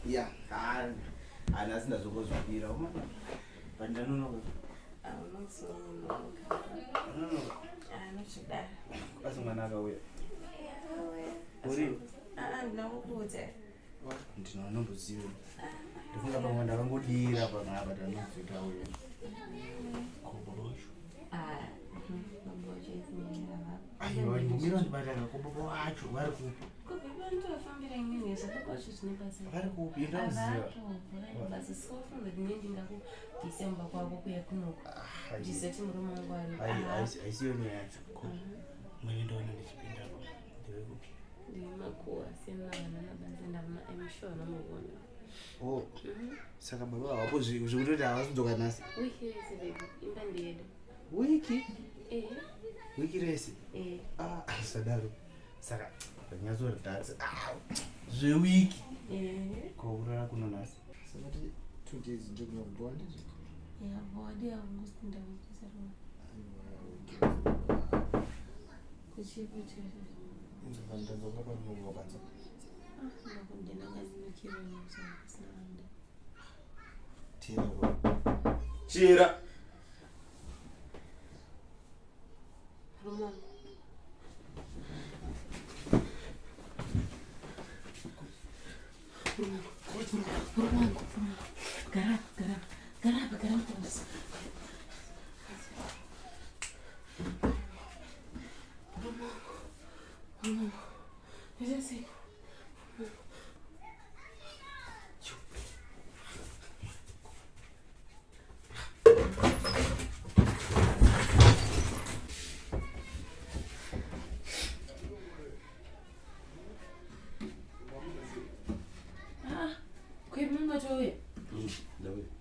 Yeah, and as that's supposed to be Roma. But I don't know. I'm not so. I don't know. I'm not sure that. That's another way. I'm no good. Ndinonomboziva ndifunga pamwe ndakangodira pangapa tanozitaura kobobo wacho aiwa ndimira ndibatanga kobobo wacho vari kupi vari kupi ndazivahaisiyo nyaya yacho mwenye ndaona ndichipindapo ndeve kupi oh saka baba wapo zvekutoti havazodzoka nhasi wiki rese sadaro saka vanyazoridhatsi zvewiki kwaurara kuno nhasi sakati 2 days ndokunokubowa ndizvo ndazonga panonokanza chira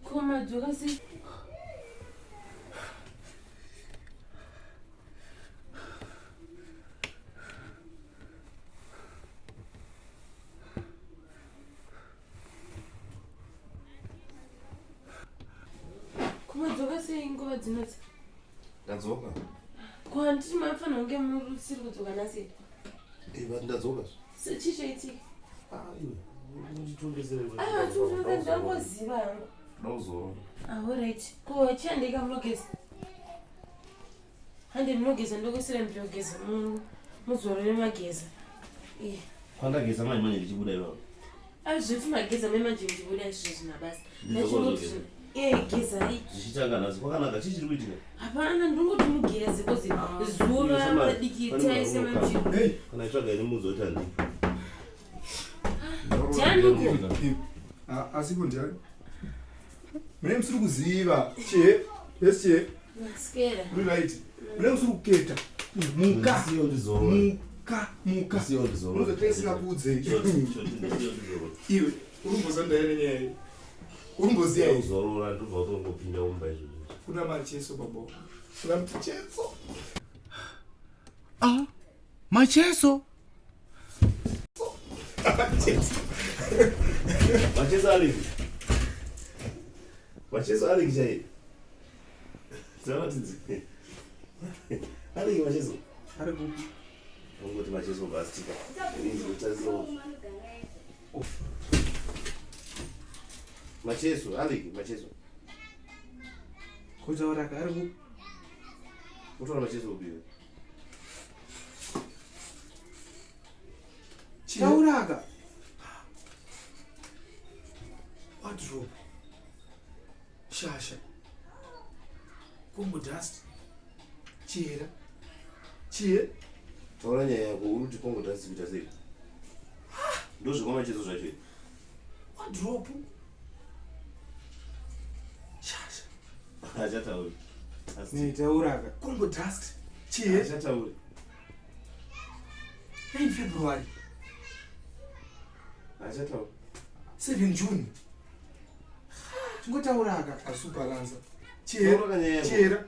Come on, see. Come on, do I say in God's notes? That's over. Go on, teach my phone and get more silver to Ganassi. Even that's over. So, Chichati. I told you that was Ziva. No, so. Alright, go a chandy come look as. And then look as and look at them bloggers. Muzore my gaze. Quando a guisa mais mãe de Buda. I should my gaze and imagine you would have chosen a best. Giza. Zichitangana zvakanaka chichiri hapana ndongoti because zuva madikita semanchi kana itsvaga ine muzoti handi tianiko asipo ndiani mune musiri kuziva che yes che maskera right mune musiri kuketa muka unozotesina kudze iwe urumbozandaene nyaya urumboziya uzorora ndobva utongopinda umba izvo kuna macheso babo kuna macheso macheso macheso Alick chai zavatidzi Alick macheso ari kupi ongoti macheso bastika inzotaso macheso Alick macheso kotauraka ari kupi utora macheso ubiwe tauraka wardrobe shasha combo dust chira taura nyaya yako uri kuti kongo dasi kuita sei ndozvikwa macheso zvacho wardrobe shasha hachatauri tauraka combo dust chira hachatauri 9 February hachatauri 7 June tingotauraka asubalanza chera